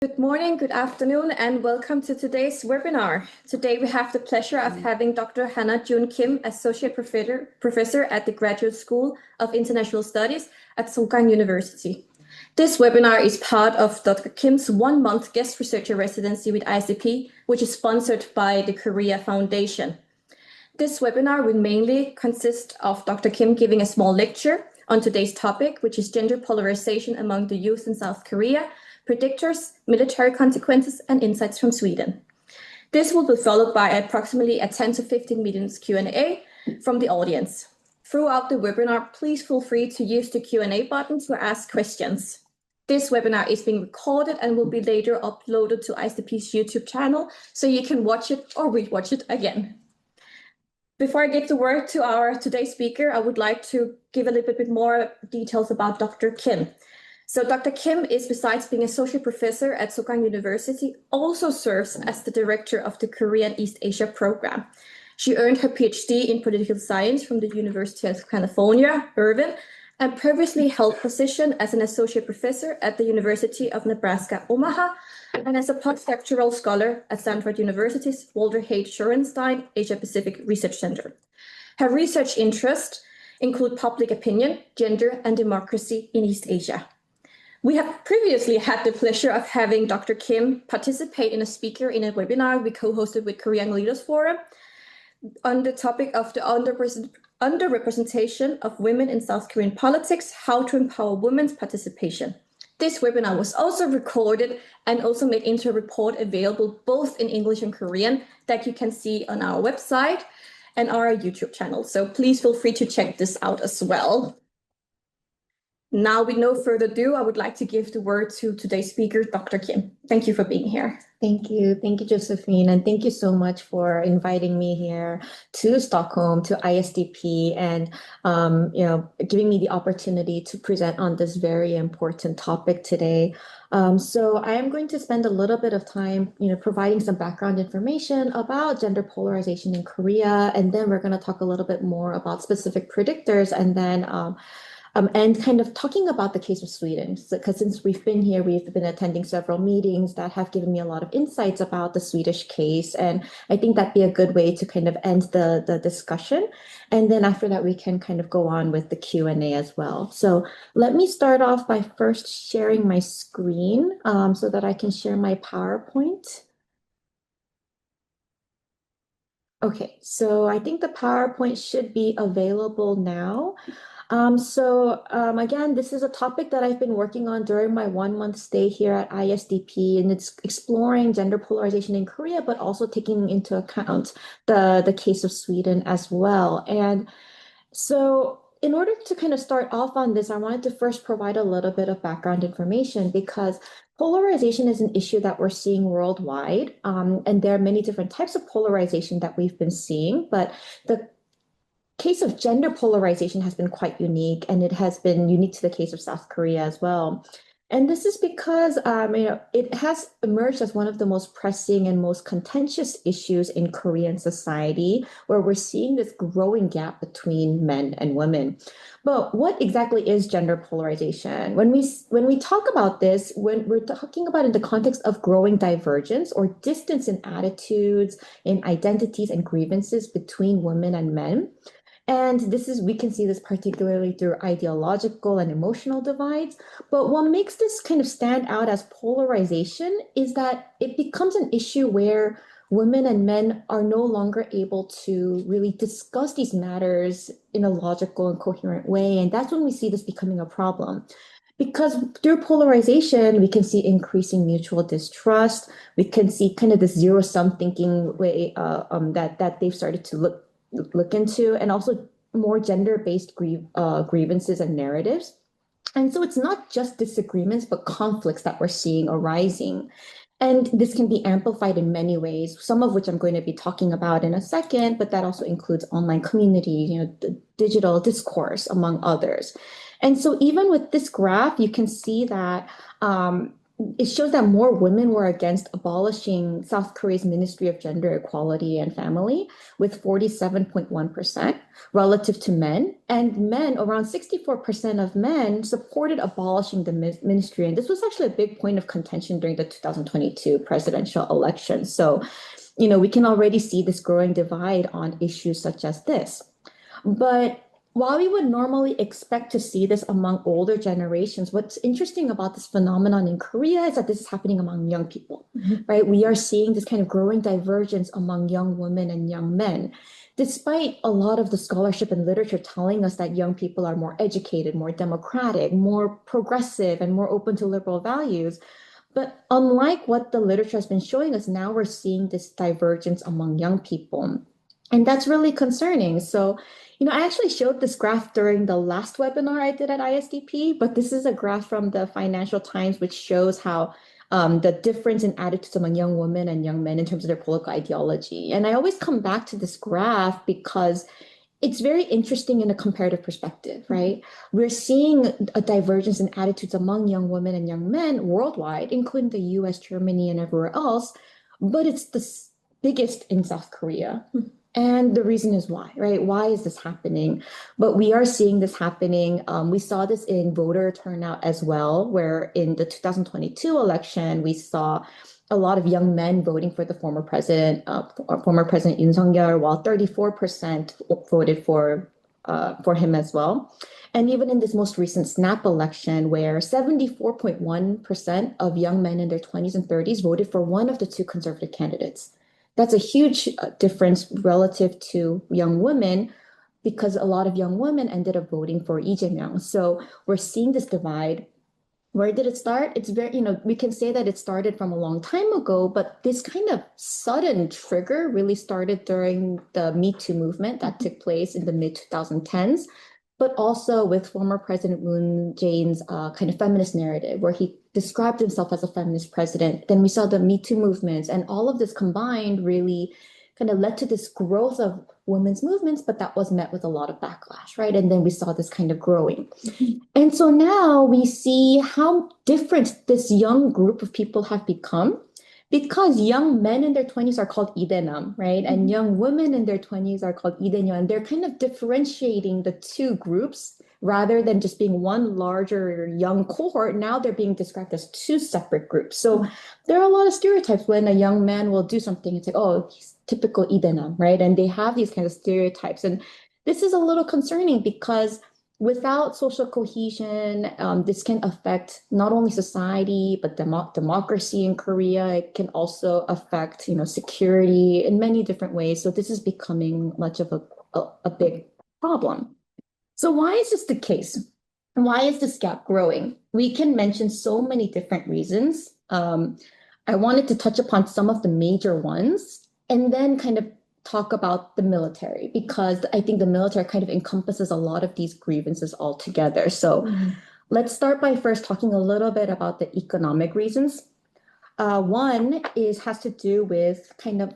Good morning, good afternoon, and welcome to today's webinar. Today we have the pleasure of having Dr. Hannah June Kim, Associate Professor at the Graduate School of International Studies at Soaring University. This webinar is part of Dr. Kim's one-month guest researcher residency with ICP, which is sponsored by the Korea Foundation. This webinar will mainly consist of Dr. Kim giving a small lecture on today's topic, which is gender polarization among the youth in South Korea, predictors, military consequences, and insights from Sweden. This will be followed by approximately a 10 to 15 minutes Q&A from the audience. Throughout the webinar, please feel free to use the Q&A button to ask questions. This webinar is being recorded and will be later uploaded to ICP's YouTube channel, so you can watch it or rewatch it again. Before I give the word to our today's speaker, I would like to give a little bit more details about Dr. Kim. So Dr. Kim is, besides being associate professor at Soaring University, also serves as the director of the Korean East Asia program. She earned her PhD in political science from the University of California, Irvine, and previously held position as an associate professor at the University of Nebraska, Omaha, and as a postdoctoral scholar at Stanford University's Walter H. Shorenstein Asia Pacific Research Center. Her research interests include public opinion, gender, and democracy in East Asia. We have previously had the pleasure of having Dr. Kim participate in a webinar we co-hosted with Korean Leaders Forum on the topic of the underrepresentation of women in South Korean politics, how to empower women's participation. This webinar was also recorded and also made into a report available both in English and Korean that you can see on our website and our YouTube channel. So please feel free to check this out as well. Now, with no further ado, I would like to give the word to today's speaker, Dr. Kim. Thank you for being here. Thank you, Josephine, and thank you so much for inviting me here to Stockholm, to ISDP, and giving me the opportunity to present on this very important topic today. So I am going to spend a little bit of time, providing some background information about gender polarization in Korea, and then we're going to talk a little bit more about specific predictors, and then and kind of talking about the case of Sweden, because since we've been here, we've been attending several meetings that have given me a lot of insights about the Swedish case. And I think that'd be a good way to kind of end the discussion. And then after that, we can kind of go on with the Q&A as well. So let me start off by first sharing my screen so that I can share my PowerPoint. Okay, so I think the PowerPoint should be available now. Again, this is a topic that I've been working on during my 1-month stay here at ISDP, and it's exploring gender polarization in Korea, but also taking into account the case of Sweden as well. And so in order to kind of start off on this, I wanted to first provide a little bit of background information because polarization is an issue that we're seeing worldwide. And there are many different types of polarization that we've been seeing, but the case of gender polarization has been quite unique, and it has been unique to the case of South Korea as well. And this is because it has emerged as one of the most pressing and most contentious issues in Korean society, where we're seeing this growing gap between men and women. But what exactly is gender polarization? When we talk about this, when we're talking about in the context of growing divergence or distance in attitudes, in identities and grievances between women and men. And we can see this particularly through ideological and emotional divides. But what makes this kind of stand out as polarization is that it becomes an issue where women and men are no longer able to really discuss these matters in a logical and coherent way. And that's when we see this becoming a problem. Because through polarization, we can see increasing mutual distrust. We can see kind of this zero-sum thinking way that they've started to look into, and also more gender-based grievances and narratives. And so it's not just disagreements, but conflicts that we're seeing arising. And this can be amplified in many ways, some of which I'm going to be talking about in a second, but that also includes online community, the digital discourse, among others. And so even with this graph, you can see that it shows that more women were against abolishing South Korea's Ministry of Gender Equality and Family, with 47.1% relative to men. And men, around 64% of men supported abolishing the ministry. And this was actually a big point of contention during the 2022 presidential election. So, we can already see this growing divide on issues such as this. But while we would normally expect to see this among older generations, what's interesting about this phenomenon in Korea is that this is happening among young people, right? We are seeing this kind of growing divergence among young women and young men, despite a lot of the scholarship and literature telling us that young people are more educated, more democratic, more progressive, and more open to liberal values. But unlike what the literature has been showing us, now we're seeing this divergence among young people. And that's really concerning. So, I actually showed this graph during the last webinar I did at ISDP, but this is a graph from the Financial Times, which shows how the difference in attitudes among young women and young men in terms of their political ideology. And I always come back to this graph because it's very interesting in a comparative perspective, right? We're seeing a divergence in attitudes among young women and young men worldwide, including the US, Germany, and everywhere else, but it's the biggest in South Korea. And the reason is why, right? Why is this happening? But we are seeing this happening. We saw this in voter turnout as well, where in the 2022 election, we saw a lot of young men voting for the former president Yoon Suk-yeol, while 34% voted for him as well. And even in this most recent snap election, where 74.1% of young men in their 20s and 30s voted for one of the two conservative candidates. That's a huge difference relative to young women, because a lot of young women ended up voting for idaenyeo. So we're seeing this divide. Where did it start? It's very, we can say that it started from a long time ago, but this kind of sudden trigger really started during the Me Too movement that took place in the mid 2010s, but also with former President Moon Jae-in's kind of feminist narrative, where he described himself as a feminist president. Then we saw the Me Too movements, and all of this combined really kind of led to this growth of women's movements, but that was met with a lot of backlash, right? And then we saw this kind of growing. And so now we see how different this young group of people have become, because young men in their 20s are called idaenam, right? And young women in their 20s are called idaenyeo. And they're kind of differentiating the two groups rather than just being one larger young cohort. Now they're being described as two separate groups. So there are a lot of stereotypes. When a young man will do something, it's like, oh, he's typical idaenam, right? And they have these kind of stereotypes. And this is a little concerning because without social cohesion, this can affect not only society, but democracy in Korea. It can also affect, security in many different ways. So this is becoming much of a big problem. So why is this the case? And why is this gap growing? We can mention so many different reasons. I wanted to touch upon some of the major ones and then kind of talk about the military, because I think the military kind of encompasses a lot of these grievances altogether. So let's start by first talking a little bit about the economic reasons. One has to do with kind of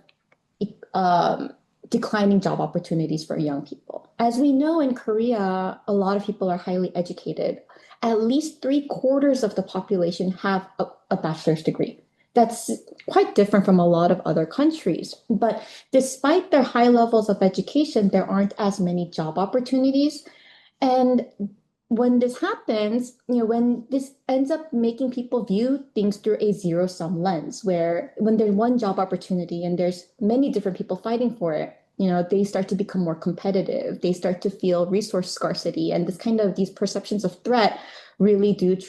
declining job opportunities for young people. As we know, in Korea, a lot of people are highly educated. At least 3/4 of the population have a bachelor's degree. That's quite different from a lot of other countries. But despite their high levels of education, there aren't as many job opportunities. And when this happens, when this ends up making people view things through a zero-sum lens, where when there's one job opportunity and there's many different people fighting for it, they start to become more competitive. They start to feel resource scarcity, and these perceptions of threat really do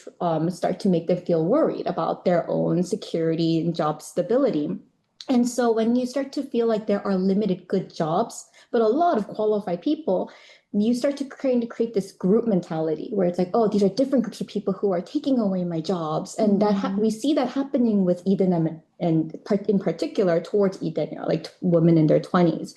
start to make them feel worried about their own security and job stability. And so when you start to feel like there are limited good jobs, but a lot of qualified people, you start to create this group mentality where it's like, oh, these are different groups of people who are taking away my jobs. And we see that happening with idaenam, and in particular towards idaenyeo, like women in their 20s.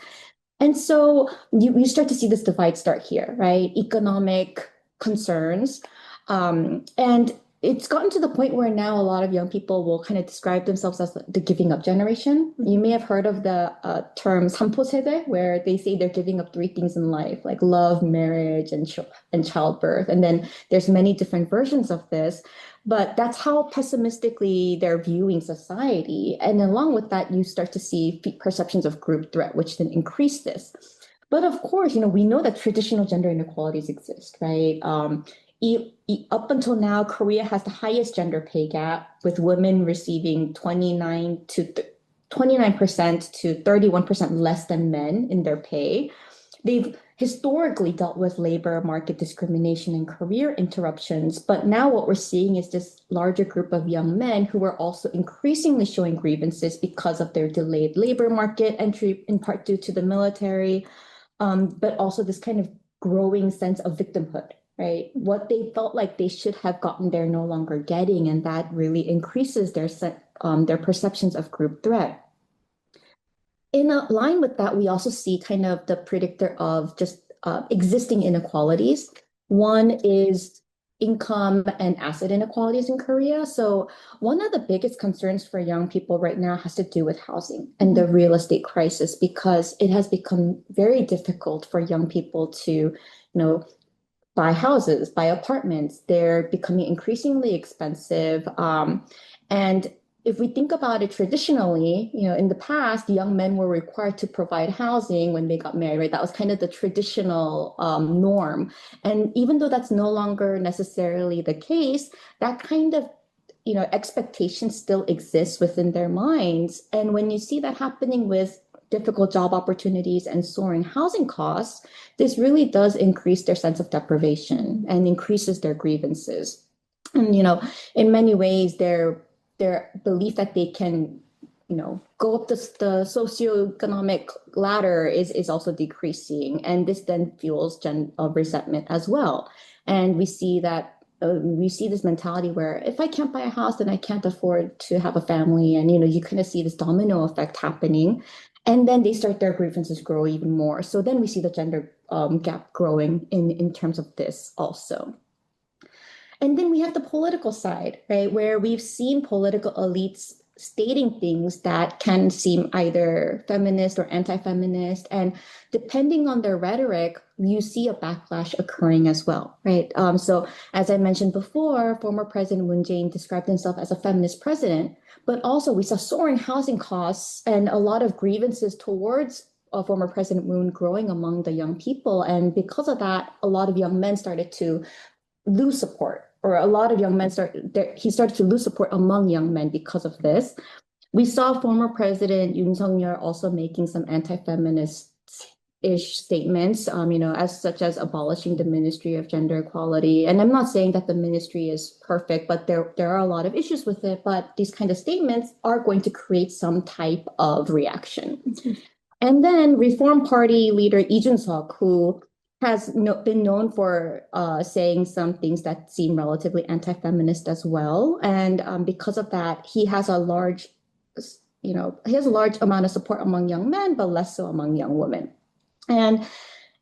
And so you start to see this divide start here, right? Economic concerns. And it's gotten to the point where now a lot of young people will kind of describe themselves as the giving up generation. You may have heard of the term 삼포세대, where they say they're giving up three things in life, like love, marriage, and childbirth. And then there's many different versions of this, but that's how pessimistically they're viewing society. And along with that, you start to see perceptions of group threat, which then increase this. But of course, we know that traditional gender inequalities exist, right? Up until now, Korea has the highest gender pay gap, with women receiving 29% to 31% less than men in their pay. They've historically dealt with labor market discrimination and career interruptions, but now what we're seeing is this larger group of young men who are also increasingly showing grievances because of their delayed labor market entry, in part due to the military, but also this kind of growing sense of victimhood, right? What they felt like they should have gotten, they're no longer getting, and that really increases their perceptions of group threat. In line with that, we also see kind of the predictor of just existing inequalities. One is income and asset inequalities in Korea. So one of the biggest concerns for young people right now has to do with housing and the real estate crisis, because it has become very difficult for young people to, buy houses, buy apartments. They're becoming increasingly expensive. And if we think about it traditionally, in the past, young men were required to provide housing when they got married, right? That was kind of the traditional norm. And even though that's no longer necessarily the case, that kind of expectation still exists within their minds. And when you see that happening with difficult job opportunities and soaring housing costs, this really does increase their sense of deprivation and increases their grievances. And, in many ways, their belief that they can, go up the socioeconomic ladder is also decreasing. And this then fuels resentment as well. And we see this mentality where if I can't buy a house, then I can't afford to have a family. And, you kind of see this domino effect happening. And then they start their grievances grow even more. So then we see the gender gap growing in terms of this also. And then we have the political side, right, where we've seen political elites stating things that can seem either feminist or anti-feminist. And depending on their rhetoric, you see a backlash occurring as well, right? So as I mentioned before, former President Moon Jae-in described himself as a feminist president, but also we saw soaring housing costs and a lot of grievances towards former President Moon growing among the young people. And because of that, a lot of young men started to lose support, or a lot of young men he started to lose support among young men because of this. We saw former President Yoon Suk-yeol also making some anti-feminist-ish statements, as such as abolishing the Ministry of Gender Equality. And I'm not saying that the ministry is perfect, but there are a lot of issues with it. But these kind of statements are going to create some type of reaction. And then Reform Party leader Lee Jun-suk, who has been known for saying some things that seem relatively anti-feminist as well. And because of that, he has a large amount of support among young men, but less so among young women. And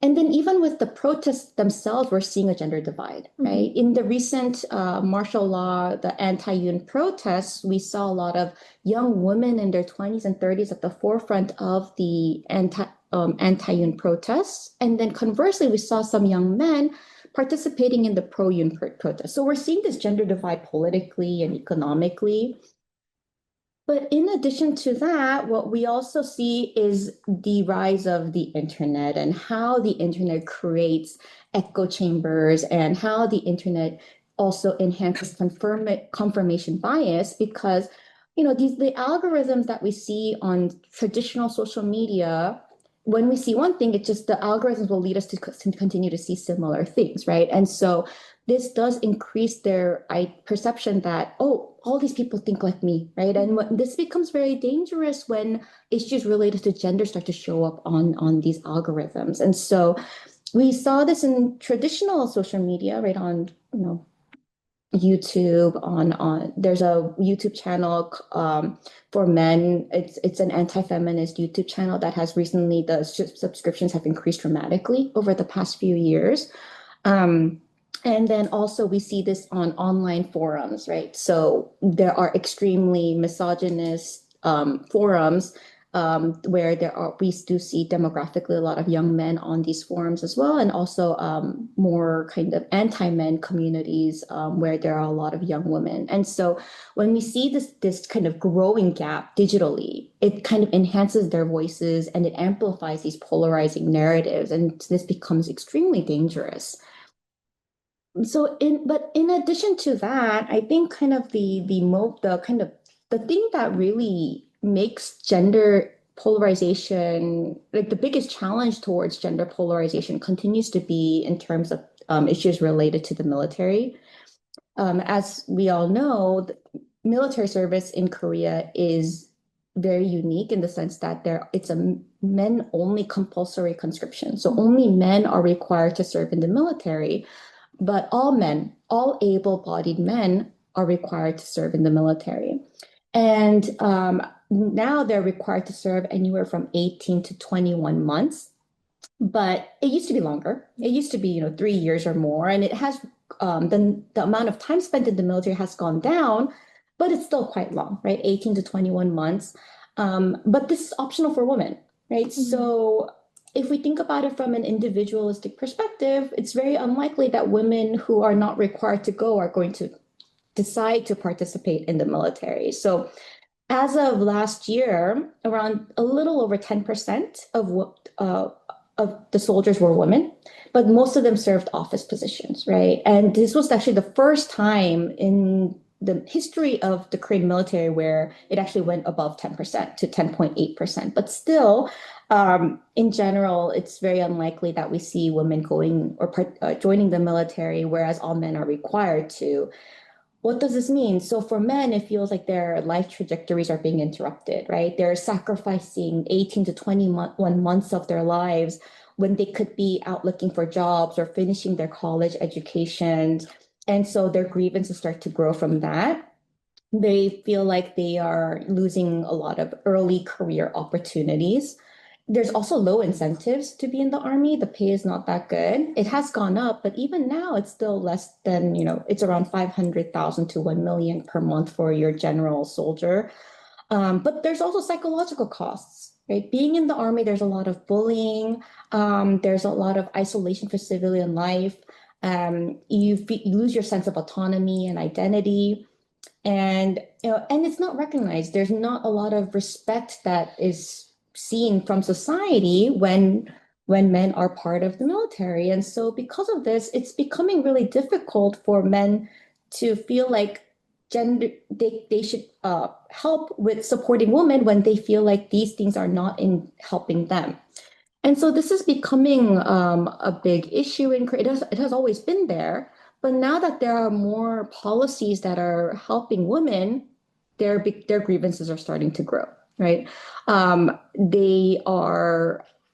then even with the protests themselves, we're seeing a gender divide, right? In the recent martial law, the anti-Yoon protests, we saw a lot of young women in their 20s and 30s at the forefront of the anti-Yoon protests. And then conversely, we saw some young men participating in the pro-Yoon protests. So we're seeing this gender divide politically and economically. But in addition to that, what we also see is the rise of the internet and how the internet creates echo chambers and how the internet also enhances confirmation bias, because the algorithms that we see on traditional social media, when we see one thing, it's just the algorithms will lead us to continue to see similar things, right? And so this does increase their perception that, oh, all these people think like me, right? And this becomes very dangerous when issues related to gender start to show up on these algorithms. And so we saw this in traditional social media, right? On YouTube, there's a YouTube channel for men. It's an anti-feminist YouTube channel that has recently, the subscriptions have increased dramatically over the past few years. And then also we see this on online forums, right? So there are extremely misogynist forums where we do see demographically a lot of young men on these forums as well, and also more kind of anti-men communities where there are a lot of young women. And so when we see this kind of growing gap digitally, it kind of enhances their voices and it amplifies these polarizing narratives, and this becomes extremely dangerous. But in addition to that, I think kind of the kind of the thing that really makes gender polarization, like the biggest challenge towards gender polarization continues to be in terms of issues related to the military. As we all know, the military service in Korea is very unique in the sense that it's a men only compulsory conscription. So only men are required to serve in the military. But all men, all able-bodied men are required to serve in the military. And now they're required to serve anywhere from 18 to 21 months. But it used to be longer. It used to be, 3 years or more. And it has the amount of time spent in the military has gone down, but it's still quite long, right? 18 to 21 months. But this is optional for women, right? Mm-hmm. So if we think about it from an individualistic perspective, it's very unlikely that women who are not required to go are going to decide to participate in the military. So as of last year, around a little over 10% of the soldiers were women, but most of them served office positions, right? And this was actually the first time in the history of the Korean military where it actually went above 10% to 10.8%. But still, in general, it's very unlikely that we see women going or joining the military, whereas all men are required to. What does this mean? So for men, it feels like their life trajectories are being interrupted, right? They're sacrificing 18 to 21 months of their lives when they could be out looking for jobs or finishing their college educations. And so their grievances start to grow from that. They feel like they are losing a lot of early career opportunities. There's also low incentives to be in the army. The pay is not that good. It has gone up, but even now it's still less than, it's around 500,000 to 1 million per month for your general soldier. But there's also psychological costs, right? Being in the army, there's a lot of bullying. There's a lot of isolation for civilian life. You lose your sense of autonomy and identity. And and it's not recognized. There's not a lot of respect that is seen from society when men are part of the military. And so because of this, it's becoming really difficult for men to feel like they should help with supporting women when they feel like these things are not in helping them. And so this is becoming a big issue in Korea. It has always been there, but now that there are more policies that are helping women, their grievances are starting to grow, right?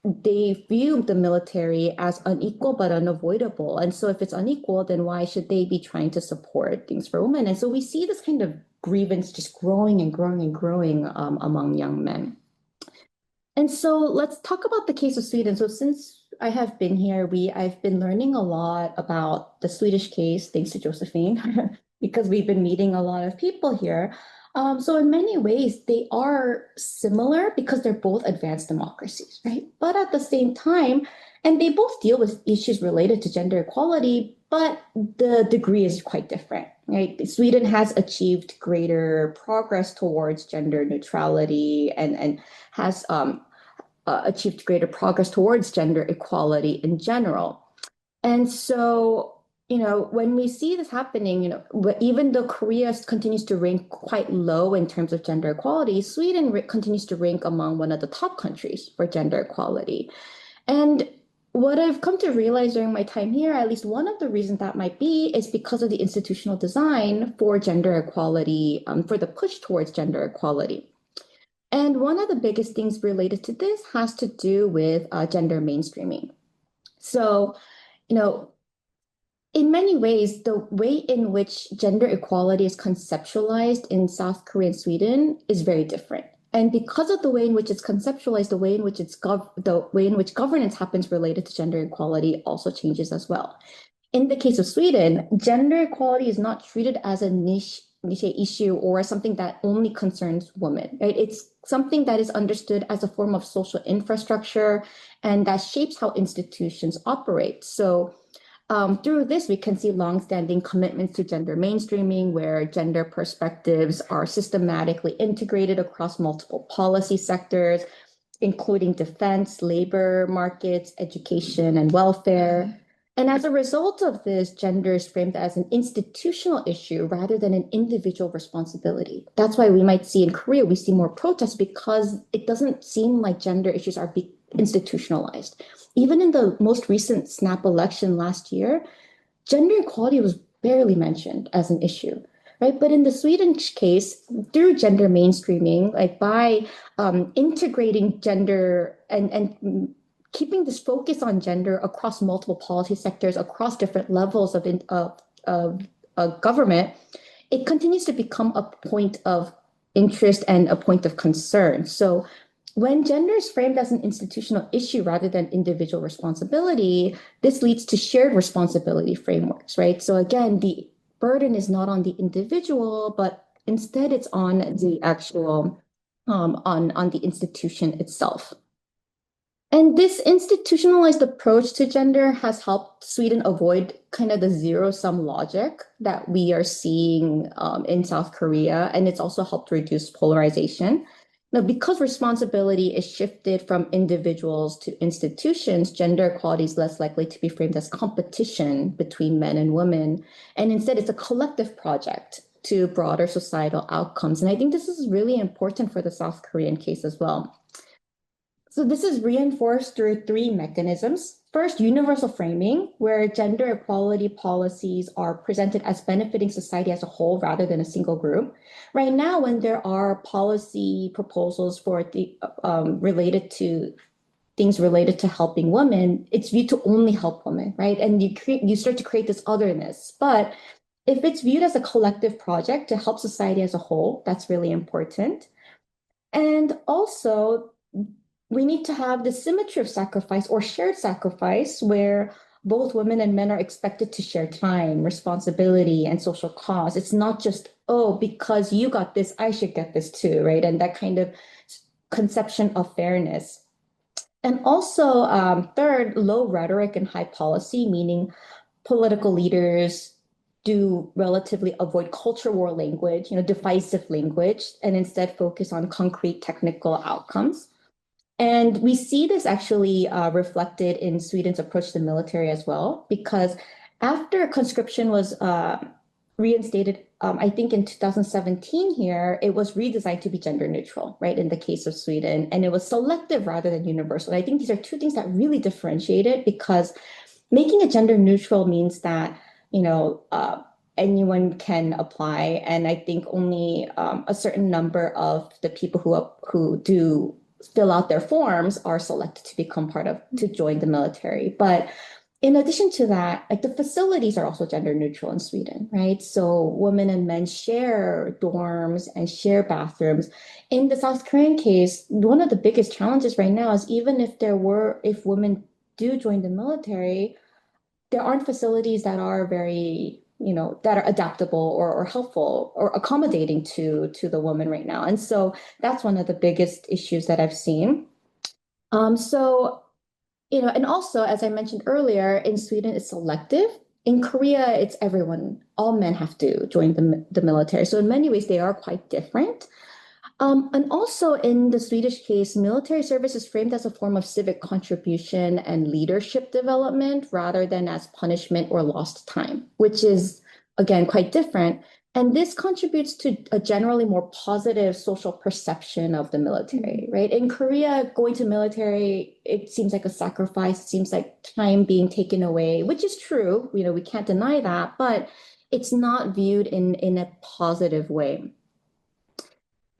They view the military as unequal but unavoidable. And so if it's unequal, then why should they be trying to support things for women? And so we see this kind of grievance just growing and growing and growing among young men. And so let's talk about the case of Sweden. So since I have been here, I've been learning a lot about the Swedish case, thanks to Josephine, because we've been meeting a lot of people here. So in many ways, they are similar because they're both advanced democracies, right? But at the same time, and they both deal with issues related to gender equality, but the degree is quite different, right? Sweden has achieved greater progress towards gender neutrality and has achieved greater progress towards gender equality in general. And so, when we see this happening, even though Korea continues to rank quite low in terms of gender equality, Sweden continues to rank among one of the top countries for gender equality. And what I've come to realize during my time here, at least one of the reasons that might be, is because of the institutional design for gender equality, for the push towards gender equality. And one of the biggest things related to this has to do with gender mainstreaming. So, you know, in many ways, the way in which gender equality is conceptualized in South Korea and Sweden is very different. And because of the way in which it's conceptualized, the way in which the way in which governance happens related to gender equality also changes as well. in the case of Sweden, gender equality is not treated as a niche issue or something that only concerns women, right? It's something that is understood as a form of social infrastructure and that shapes how institutions operate. So through this, we can see longstanding commitments to gender mainstreaming, where gender perspectives are systematically integrated across multiple policy sectors, including defense, labor markets, education, and welfare. And as a result of this, gender is framed as an institutional issue rather than an individual responsibility. That's why we might see in Korea, we see more protests because it doesn't seem like gender issues are institutionalized. Even in the most recent snap election last year, gender equality was barely mentioned as an issue, right? But in the Sweden case, through gender mainstreaming, like by integrating gender and keeping this focus on gender across multiple policy sectors, across different levels of government, it continues to become a point of interest and a point of concern. So when gender is framed as an institutional issue rather than individual responsibility, this leads to shared responsibility frameworks, right? So again, the burden is not on the individual, but instead it's on the actual on the institution itself. And this institutionalized approach to gender has helped Sweden avoid kind of the zero-sum logic that we are seeing in South Korea, and it's also helped reduce polarization. Now, because responsibility is shifted from individuals to institutions, gender equality is less likely to be framed as competition between men and women, and instead it's a collective project to broader societal outcomes. And I think this is really important for the South Korean case as well. So this is reinforced through three mechanisms. First, universal framing, where gender equality policies are presented as benefiting society as a whole rather than a single group. Right now, when there are policy proposals for the related to things related to helping women, it's viewed to only help women, right? And you start to create this otherness. But if it's viewed as a collective project to help society as a whole, that's really important. And also, we need to have the symmetry of sacrifice or shared sacrifice where both women and men are expected to share time, responsibility, and social cause. It's not just, oh, because you got this, I should get this too, right? And that kind of conception of fairness. And also, third, low rhetoric and high policy, meaning political leaders do relatively avoid culture war language, divisive language, and instead focus on concrete technical outcomes. And we see this actually reflected in Sweden's approach to the military as well, because after conscription was reinstated, I think in 2017 here, it was redesigned to be gender neutral, right, in the case of Sweden. And it was selective rather than universal. And I think these are two things that really differentiate it, because making it gender neutral means that, anyone can apply. And I think only a certain number of the people who do fill out their forms are selected to become to join the military. But in addition to that, like the facilities are also gender neutral in Sweden, right? So women and men share dorms and share bathrooms. In the South Korean case, one of the biggest challenges right now is even if women do join the military, there aren't facilities that are very, that are adaptable or helpful or accommodating to the woman right now. And so that's one of the biggest issues that I've seen. So, and also, as I mentioned earlier, in Sweden, it's selective. In Korea, it's everyone, all men have to join the military. So in many ways, they are quite different. And also in the Swedish case, military service is framed as a form of civic contribution and leadership development rather than as punishment or lost time, which is, again, quite different. And this contributes to a generally more positive social perception of the military, right? In Korea, going to military, it seems like a sacrifice, it seems like time being taken away, which is true, we can't deny that, but it's not viewed in a positive way.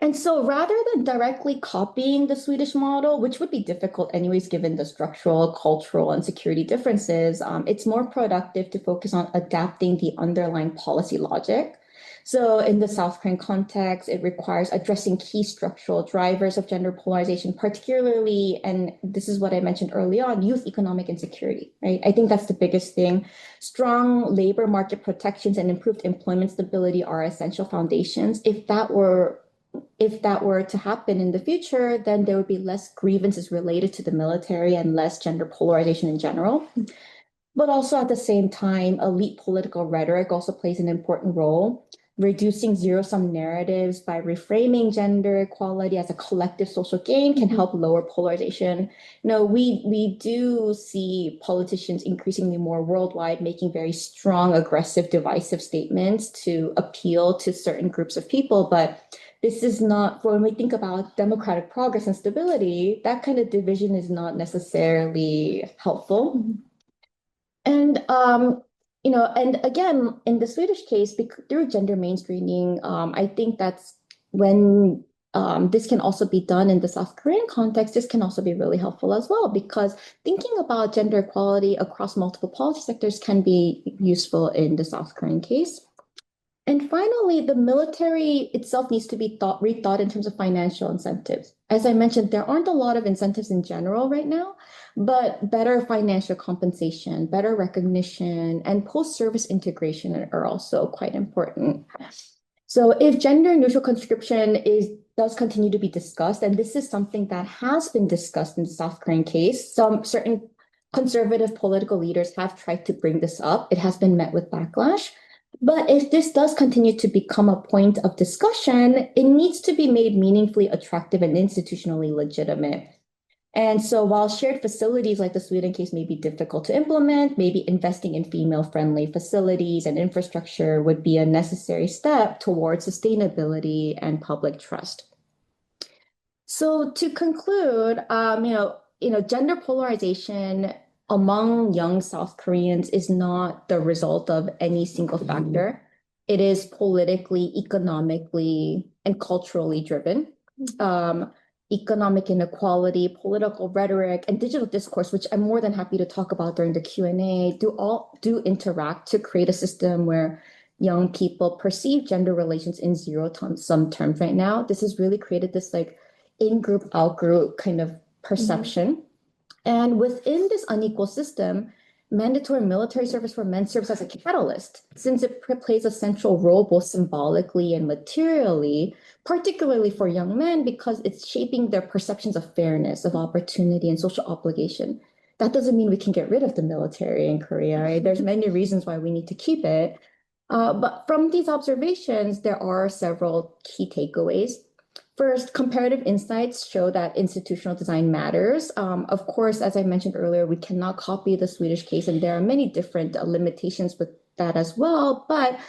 And so rather than directly copying the Swedish model, which would be difficult anyways, given the structural, cultural, and security differences, it's more productive to focus on adapting the underlying policy logic. So in the South Korean context, it requires addressing key structural drivers of gender polarization, particularly, and this is what I mentioned early on, youth economic insecurity, right? I think that's the biggest thing. Strong labor market protections and improved employment stability are essential foundations. If that were to happen in the future, then there would be less grievances related to the military and less gender polarization in general. But also at the same time, elite political rhetoric also plays an important role. Reducing zero-sum narratives by reframing gender equality as a collective social gain can help lower polarization. We do see politicians increasingly more worldwide making very strong, aggressive, divisive statements to appeal to certain groups of people, but this is not, when we think about democratic progress and stability, that kind of division is not necessarily helpful. And and again, in the Swedish case, through gender mainstreaming, I think that's when this can also be done in the South Korean context. This can also be really helpful as well, because thinking about gender equality across multiple policy sectors can be useful in the South Korean case. And finally, the military itself needs to be rethought in terms of financial incentives. As I mentioned, there aren't a lot of incentives in general right now, but better financial compensation, better recognition, and post-service integration are also quite important. So if gender neutral conscription does continue to be discussed, and this is something that has been discussed in the South Korean case, some certain conservative political leaders have tried to bring this up. It has been met with backlash. But if this does continue to become a point of discussion, it needs to be made meaningfully attractive and institutionally legitimate. And so while shared facilities like the Sweden case may be difficult to implement, maybe investing in female-friendly facilities and infrastructure would be a necessary step towards sustainability and public trust. So to conclude, gender polarization among young South Koreans is not the result of any single factor. It is politically, economically, and culturally driven. Economic inequality, political rhetoric, and digital discourse, which I'm more than happy to talk about during the Q&A, do interact to create a system where young people perceive gender relations in zero-sum terms right now. This has really created this in-group, out-group kind of perception. And within this unequal system, mandatory military service for men serves as a catalyst, since it plays a central role both symbolically and materially, particularly for young men, because it's shaping their perceptions of fairness, of opportunity, and social obligation. That doesn't mean we can get rid of the military in Korea, right? There's many reasons why we need to keep it. But from these observations, there are several key takeaways. First, comparative insights show that institutional design matters. Of course, as I mentioned earlier, we cannot copy the Swedish case, and there are many different limitations with that as well. But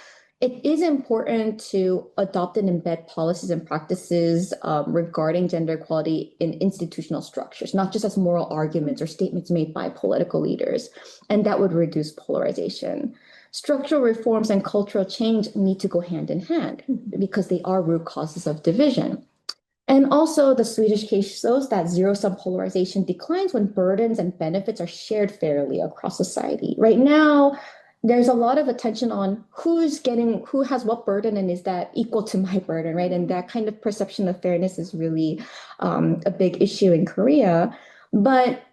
it is important to adopt and embed policies and practices regarding gender equality in institutional structures, not just as moral arguments or statements made by political leaders. And that would reduce polarization. Structural reforms and cultural change need to go hand in hand because they are root causes of division. And also, the Swedish case shows that zero-sum polarization declines when burdens and benefits are shared fairly across society. Right now, there's a lot of attention on who has what burden, and is that equal to my burden, right? And that kind of perception of fairness is really a big issue in Korea. But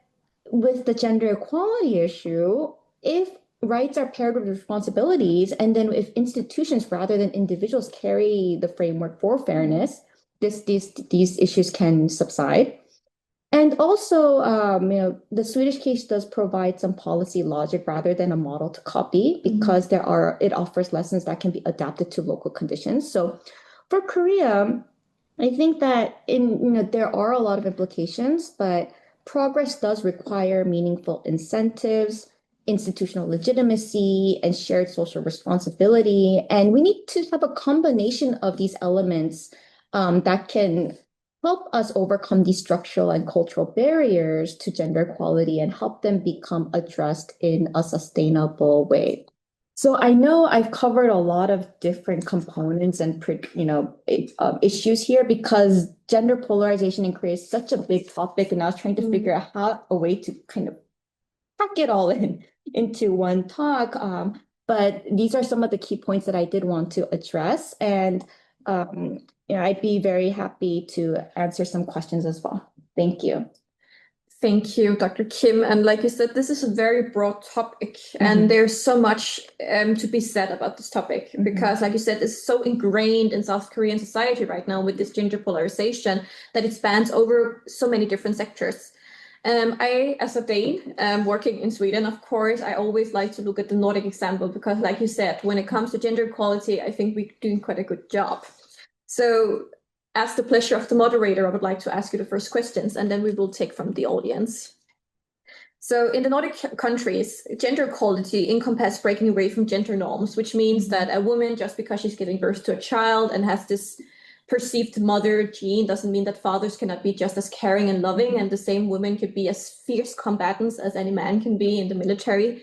with the gender equality issue, if rights are paired with responsibilities, and then if institutions rather than individuals carry the framework for fairness, these issues can subside. And also, the Swedish case does provide some policy logic rather than a model to copy, because it offers lessons that can be adapted to local conditions. So for Korea, I think that there are a lot of implications, but progress does require meaningful incentives, institutional legitimacy, and shared social responsibility. And we need to have a combination of these elements that can help us overcome these structural and cultural barriers to gender equality and help them become addressed in a sustainable way. So I know I've covered a lot of different components and issues here, because gender polarization in Korea is such a big topic, and I was trying to figure out a way to kind of pack it all into one talk. But these are some of the key points that I did want to address. And I'd be very happy to answer some questions as well. Thank you. Thank you, Dr. Kim. And like you said, this is a very broad topic, and there's so much to be said about this topic because, like you said, it's so ingrained in South Korean society right now with this gender polarization that it spans over so many different sectors. I, as a Dane, working in Sweden, of course, I always like to look at the Nordic example because, like you said, when it comes to gender equality, I think we're doing quite a good job. So, as the pleasure of the moderator, I would like to ask you the first questions, and then we will take from the audience. So in the Nordic countries, gender equality encompasses breaking away from gender norms, which means that a woman, just because she's giving birth to a child and has this perceived mother gene, doesn't mean that fathers cannot be just as caring and loving, and the same woman could be as fierce combatants as any man can be in the military.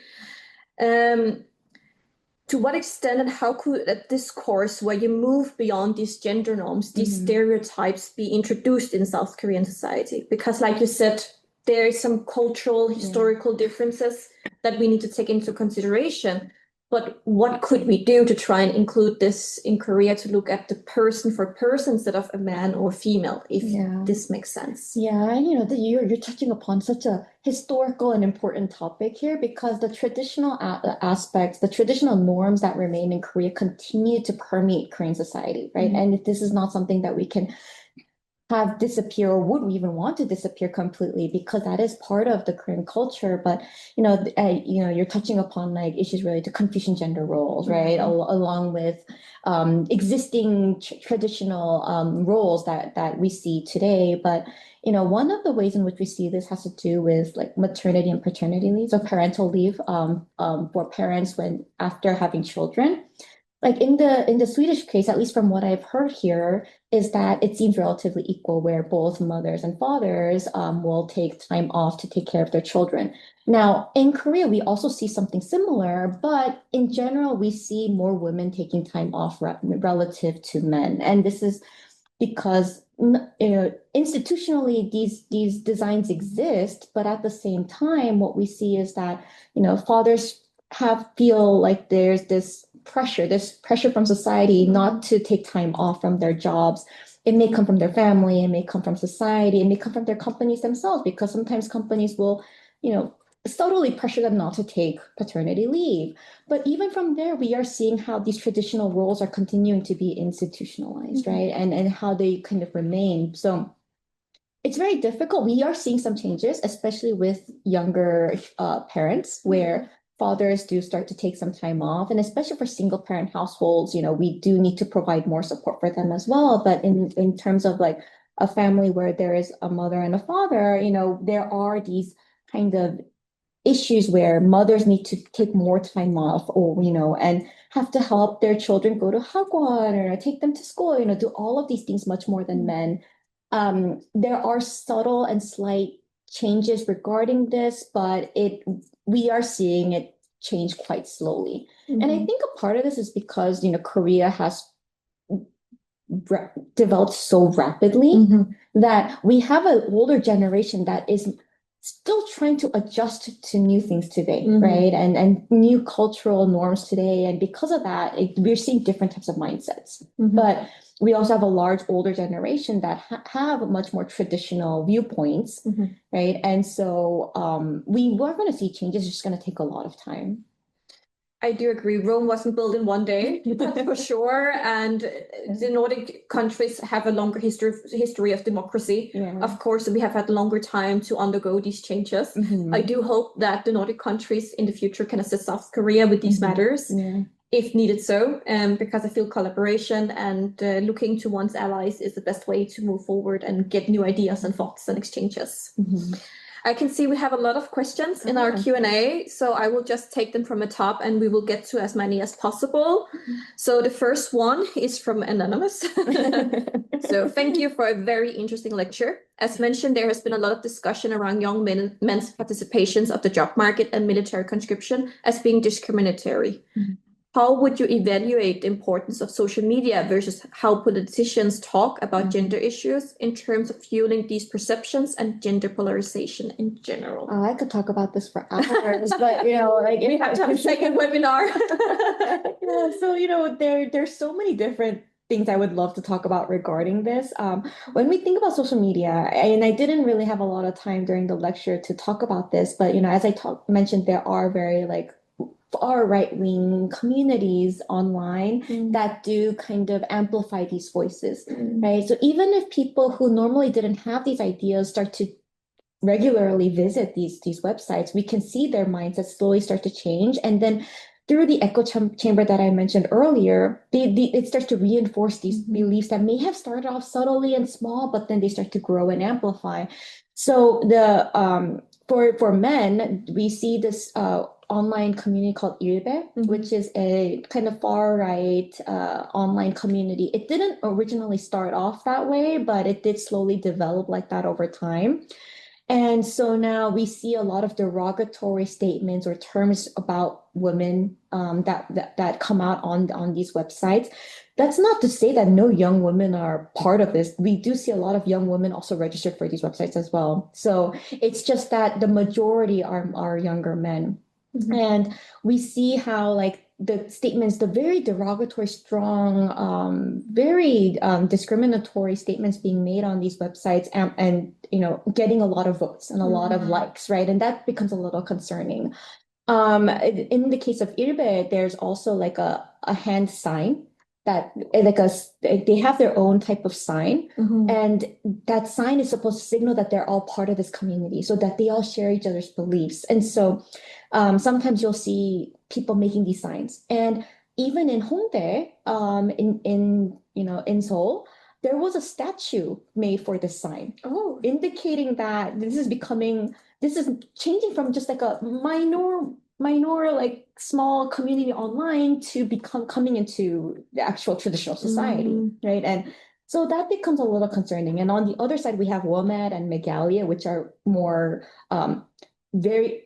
To what extent and how could a discourse where you move beyond these gender norms, these stereotypes be introduced in South Korean society? Because like you said, there is some cultural, historical differences that we need to take into consideration. But what could we do to try and include this in Korea to look at the person for person instead of a man or female, if this makes sense? Yeah, you're touching upon such a historical and important topic here because the traditional aspects, the traditional norms that remain in Korea continue to permeate Korean society, right? And this is not something that we can have disappear or would we even want to disappear completely because that is part of the Korean culture. But you're touching upon like issues related to Confucian gender roles, right? Along with existing traditional roles that we see today. But one of the ways in which we see this has to do with like maternity and paternity leave, so parental leave for parents when after having children. Like in the Swedish case, at least from what I've heard here, is that it seems relatively equal, where both mothers and fathers will take time off to take care of their children. Now, in Korea, we also see something similar, but in general, we see more women taking time off relative to men, and this is because institutionally these designs exist, but at the same time, what we see is that fathers feel like there's this pressure from society not to take time off from their jobs. It may come from their family, it may come from society, it may come from their companies themselves, because sometimes companies will, subtly pressure them not to take paternity leave. But even from there, we are seeing how these traditional roles are continuing to be institutionalized, right? And how they kind of remain. So it's very difficult. We are seeing some changes, especially with younger parents, where fathers do start to take some time off, and especially for single parent households, we do need to provide more support for them as well. But in terms of like a family where there is a mother and a father, there are these kind of issues where mothers need to take more time off, or and have to help their children go to hagwon or take them to school, do all of these things much more than men. There are subtle and slight changes regarding this, but we are seeing it change quite slowly. And I think a part of this is because Korea has developed so rapidly that we have an older generation that is still trying to adjust to new things today, right? And new cultural norms today. And because of that, we're seeing different types of mindsets. But we also have a large older generation that have much more traditional viewpoints, right? And so we are going to see changes. It's just going to take a lot of time. I do agree. Rome wasn't built in one day, that's for sure. And the Nordic countries have a longer history of democracy. Of course, we have had longer time to undergo these changes. I do hope that the Nordic countries in the future can assist South Korea with these matters, if needed so, because I feel collaboration and looking to one's allies is the best way to move forward and get new ideas and thoughts and exchanges. I can see we have a lot of questions in our Q&A, so I will just take them from the top and we will get to as many as possible. So the first one is from Anonymous. So thank you for a very interesting lecture. As mentioned, there has been a lot of discussion around young men's participations of the job market and military conscription as being discriminatory. how would you evaluate the importance of social media versus how politicians talk about gender issues in terms of fueling these perceptions and gender polarization in general? Oh, I could talk about this for hours, but like We have to have a second webinar. Yeah, so there's so many different things I would love to talk about regarding this. When we think about social media, and I didn't really have a lot of time during the lecture to talk about this, but as I mentioned, there are very like far right-wing communities online that do kind of amplify these voices, right? So even if people who normally didn't have these ideas start to regularly visit these websites, we can see their mindsets slowly start to change. And then through the echo chamber that I mentioned earlier, it starts to reinforce these beliefs that may have started off subtly and small, but then they start to grow and amplify. So for men, we see this online community called Irbe, which is a kind of far right online community. It didn't originally start off that way, but it did slowly develop like that over time. And so now we see a lot of derogatory statements or terms about women that come out on these websites. That's not to say that no young women are part of this. We do see a lot of young women also registered for these websites as well. So it's just that the majority are younger men. And we see how like the statements, the very derogatory, strong, very discriminatory statements being made on these websites and getting a lot of votes and a lot of likes, right? And that becomes a little concerning. In the case of Irbe, there's also like a hand sign that they have their own type of sign, and that sign is supposed to signal that they're all part of this community, so that they all share each other's beliefs. And so sometimes you'll see people making these signs, and even in Hongdae, in Seoul, there was a statue made for this sign, indicating that this is changing from just like a minor like small community online to coming into the actual traditional society, right? And so that becomes a little concerning. And on the other side, we have WOMAD and Megalia, which are more very,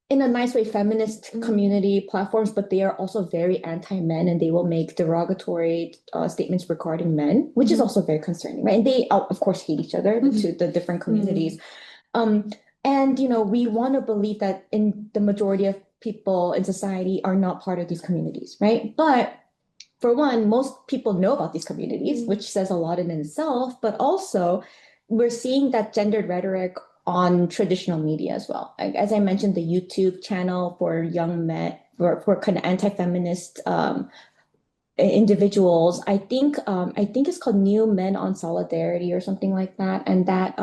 in a nice way, feminist community platforms, but they are also very anti-men, and they will make derogatory statements regarding men, which is also very concerning, right? And they, of course, hate each other to the different communities. And we want to believe that in the majority of people in society are not part of these communities, right? But for one, most people know about these communities, which says a lot in itself, but also we're seeing that gendered rhetoric on traditional media as well. Like, as I mentioned, the YouTube channel for young men, for kind of anti-feminist individuals, I think it's called New Men on Solidarity or something like that. And that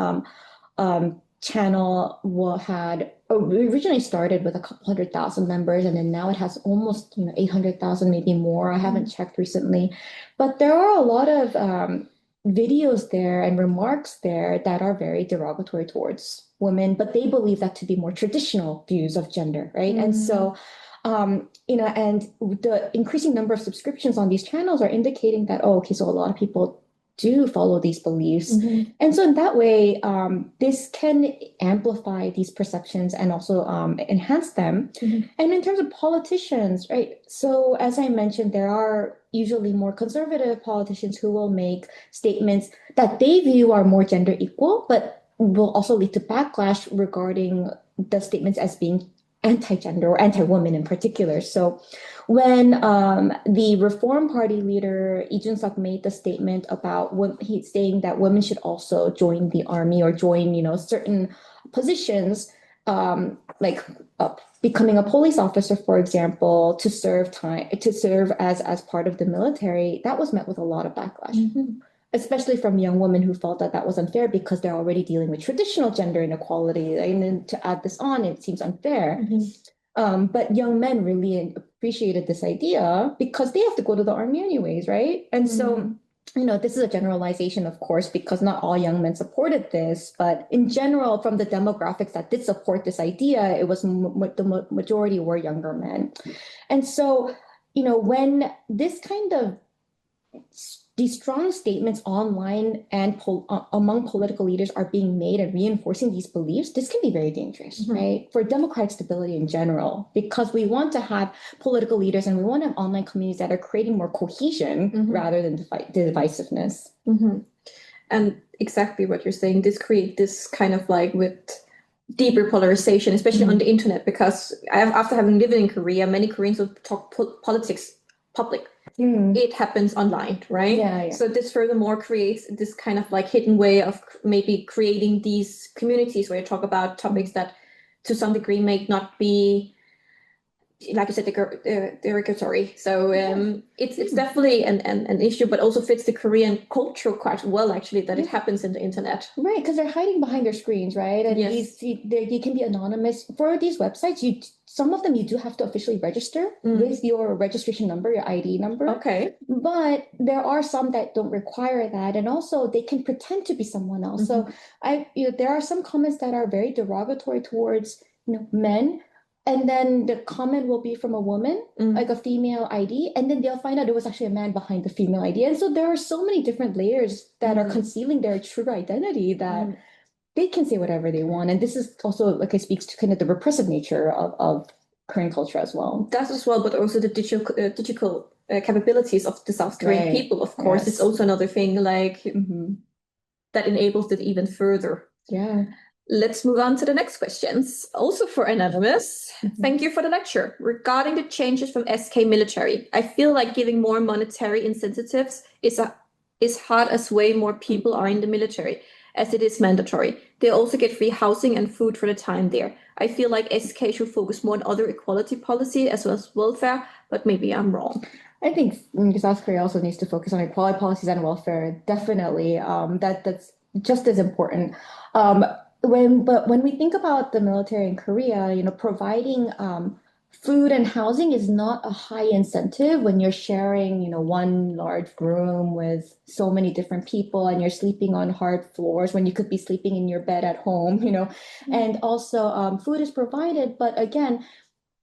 channel had originally started with a couple 100,000 members, and then now it has almost 800,000, maybe more. I haven't checked recently, but there are a lot of videos there and remarks there that are very derogatory towards women, but they believe that to be more traditional views of gender, right? And so and the increasing number of subscriptions on these channels are indicating that, okay, so a lot of people do follow these beliefs. And so in that way, this can amplify these perceptions and also enhance them. And in terms of politicians, right? So as I mentioned, there are usually more conservative politicians who will make statements that they view are more gender equal, but will also lead to backlash regarding the statements as being anti-gender or anti-woman in particular. So when the Reform Party leader Lee Jun-suk made the statement about he's saying that women should also join the army or join certain positions, becoming a police officer, for example, to serve as part of the military, that was met with a lot of backlash. Especially from young women who felt that was unfair because they're already dealing with traditional gender inequality. And then to add this on, it seems unfair. But young men really appreciated this idea because they have to go to the army anyways, right? And so, this is a generalization, of course, because not all young men supported this. But in general, from the demographics that did support this idea, it was the majority were younger men. And so, when this kind of these strong statements online and among political leaders are being made and reinforcing these beliefs, this can be very dangerous, right? For democratic stability in general, because we want to have political leaders and we want to have online communities that are creating more cohesion rather than divisiveness. And exactly what you're saying, this create this kind of like with deeper polarization, especially on the internet, because after having lived in Korea, many Koreans will talk politics public. It happens online, right? Yeah. So this furthermore creates this kind of like hidden way of maybe creating these communities where you talk about topics that to some degree may not be, like you said, derogatory. So it's definitely an issue, but also fits the Korean culture quite well, actually, that it happens in the internet. Right, because they're hiding behind their screens, right? And they can be anonymous. For these websites, some of them you do have to officially register with your registration number, your ID number. Okay. But there are some that don't require that, and also they can pretend to be someone else. So there are some comments that are very derogatory towards men. And then the comment will be from a woman, like a female ID, and then they'll find out there was actually a man behind the female ID. And so there are so many different layers that are concealing their true identity that they can say whatever they want. And this is also, like, it speaks to kind of the repressive nature of Korean culture as well. That as well, but also the digital capabilities of the South Korean people, of course, is also another thing like that enables it even further. Yeah. Let's move on to the next questions. Also for Anonymous, thank you for the lecture. Regarding the changes from SK military, I feel like giving more monetary incentives is hard as way more people are in the military, as it is mandatory. They also get free housing and food for the time there. I feel like SK should focus more on other equality policy as well as welfare, but maybe I'm wrong. I think South Korea also needs to focus on equality policies and welfare. Definitely, that's just as important. When we think about the military in Korea, providing food and housing is not a high incentive when you're sharing, one large room with so many different people and you're sleeping on hard floors when you could be sleeping in your bed at home, And also, food is provided, but again,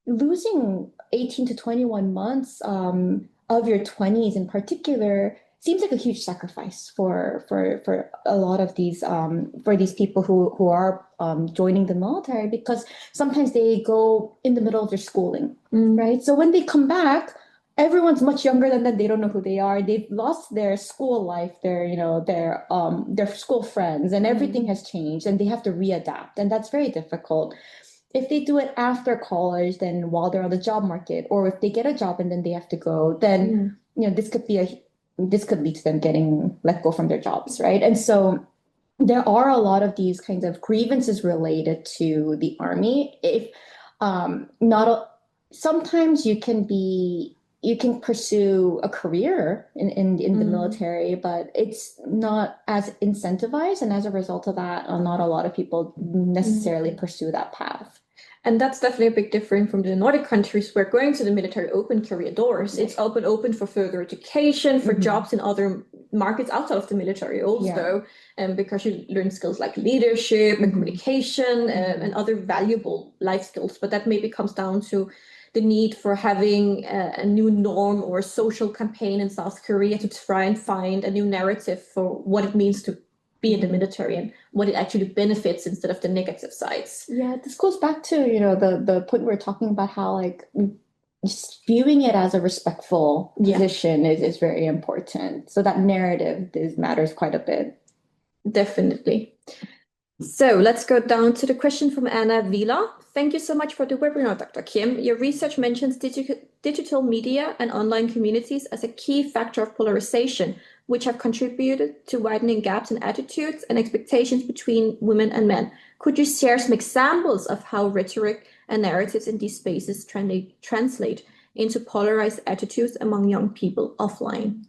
losing 18 to 21 months of your 20s in particular seems like a huge sacrifice for a lot of these for these people who are joining the military, because sometimes they go in the middle of their schooling, right? So when they come back, everyone's much younger than them. They don't know who they are. They've lost their school life, their school friends, and everything has changed, and they have to readapt, and that's very difficult. If they do it after college, then while they're on the job market, or if they get a job and then they have to go, then this could lead to them getting let go from their jobs, right? And so there are a lot of these kinds of grievances related to the army. If sometimes you can pursue a career in the military, but it's not as incentivized, and as a result of that, not a lot of people necessarily pursue that path. And that's definitely a big difference from the Nordic countries, where going to the military open career doors. It's open for further education, for jobs in other markets outside of the military also, because you learn skills like leadership and communication and other valuable life skills. But that maybe comes down to the need for having a new norm or a social campaign in South Korea to try and find a new narrative for what it means to be in the military and what it actually benefits instead of the negative sides. Yeah, this goes back to, the point we we're talking about, how like just viewing it as a respectful position is very important. So that narrative matters quite a bit. Definitely. So let's go down to the question from Anna Vila. Thank you so much for the webinar, Dr. Kim. Your research mentions digital media and online communities as a key factor of polarization, which have contributed to widening gaps in attitudes and expectations between women and men. Could you share some examples of how rhetoric and narratives in these spaces translate into polarized attitudes among young people offline?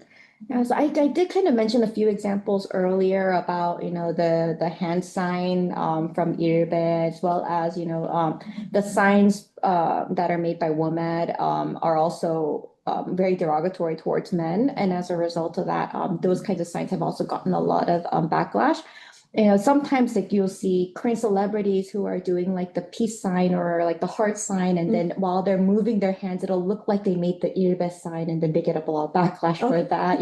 Yeah, so I did kind of mention a few examples earlier about, the hand sign from Irbe, as well as, the signs that are made by WOMED are also very derogatory towards men. And as a result of that, those kinds of signs have also gotten a lot of backlash. sometimes like you'll see Korean celebrities who are doing like the peace sign or like the heart sign, and then while they're moving their hands, it'll look like they made the earbest sign, and then they get a lot of backlash for that.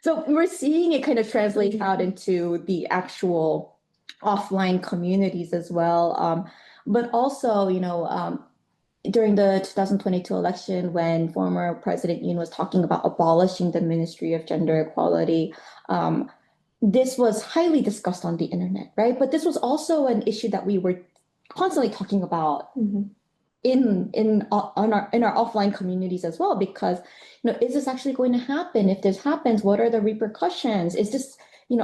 So we're seeing it kind of translate out into the actual offline communities as well. But also, during the 2022 election, when former President Yoon was talking about abolishing the Ministry of Gender Equality, this was highly discussed on the internet, right? But this was also an issue that we were constantly talking about in our offline communities as well, because is this actually going to happen? If this happens, what are the repercussions? Is this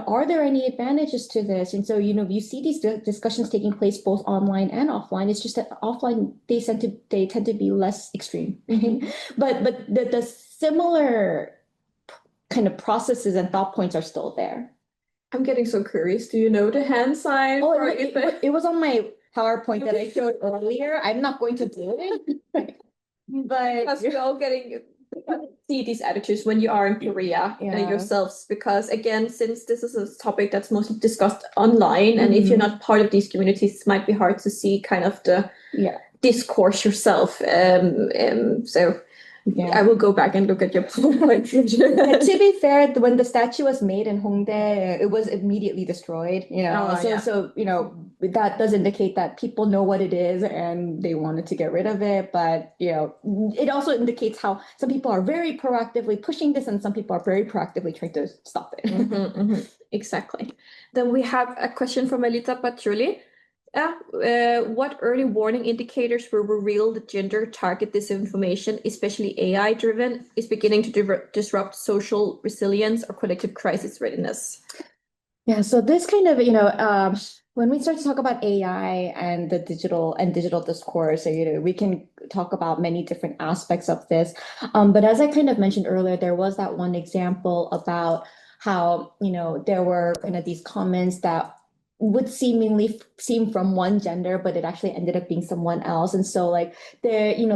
are there any advantages to this? And so you see these discussions taking place both online and offline. It's just that offline they tend to be less extreme, but the similar kind of processes and thought points are still there. I'm getting so curious. Do you know the hand sign Oh, for it was on my PowerPoint that I showed earlier. I'm not going to do it, but because we're all getting see these attitudes when you are in Korea yourselves, because again, since this is a topic that's mostly discussed online, and if you're not part of these communities, it might be hard to see kind of the discourse yourself. So I will go back and look at your PowerPoint. To be fair, when the statue was made in Hongdae, it was immediately destroyed. So that does indicate that people know what it is and they wanted to get rid of it. But it also indicates how some people are very proactively pushing this, and some people are very proactively trying to stop it. Exactly. Then we have a question from Elita Patrulli. What early warning indicators will reveal that gender target disinformation, especially AI driven, is beginning to disrupt social resilience or collective crisis readiness? Yeah, so this kind of, when we start to talk about AI and the digital discourse, we can talk about many different aspects of this. But as I kind of mentioned earlier, there was that one example about how, there were kind of these comments that would seemingly seem from one gender, but it actually ended up being someone else. And so like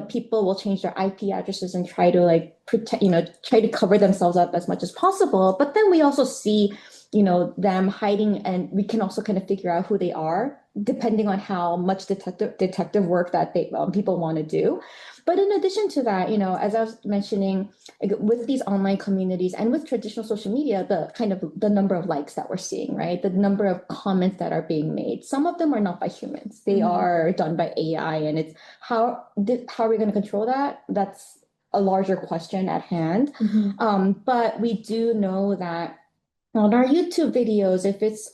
people will change their IP addresses and try to like protect, try to cover themselves up as much as possible. But then we also see them hiding, and we can also kind of figure out who they are depending on how much detective work that people want to do. But in addition to that, as I was mentioning, like, with these online communities and with traditional social media, the number of likes that we're seeing, right? The number of comments that are being made. Some of them are not by humans; they are done by AI, and it's how are we going to control that? That's a larger question at hand. But we do know that on our YouTube videos, if it's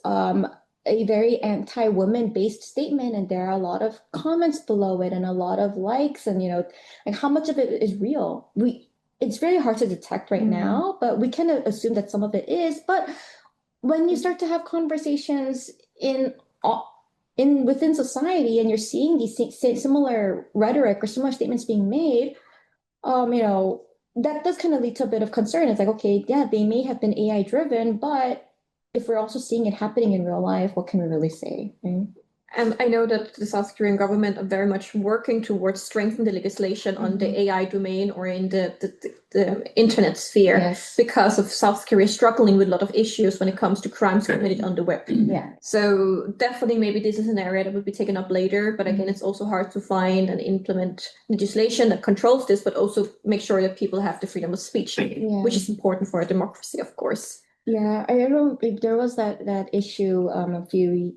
a very anti-woman based statement and there are a lot of comments below it and a lot of likes, and like how much of it is real, it's very hard to detect right now, but we can assume that some of it is. But when you start to have conversations within society, and you're seeing these similar rhetoric or similar statements being made, that does kind of lead to a bit of concern. It's like, okay, yeah, they may have been AI driven, but if we're also seeing it happening in real life, what can we really say? Right? And I know that the South Korean government are very much working towards strengthening the legislation on the AI domain or in the internet sphere, because of South Korea struggling with a lot of issues when it comes to crimes committed on the web. So definitely maybe this is an area that will be taken up later, but again, it's also hard to find and implement legislation that controls this, but also make sure that people have the freedom of speech, which is important for a democracy, of course. Yeah, I don't know if there was that issue a few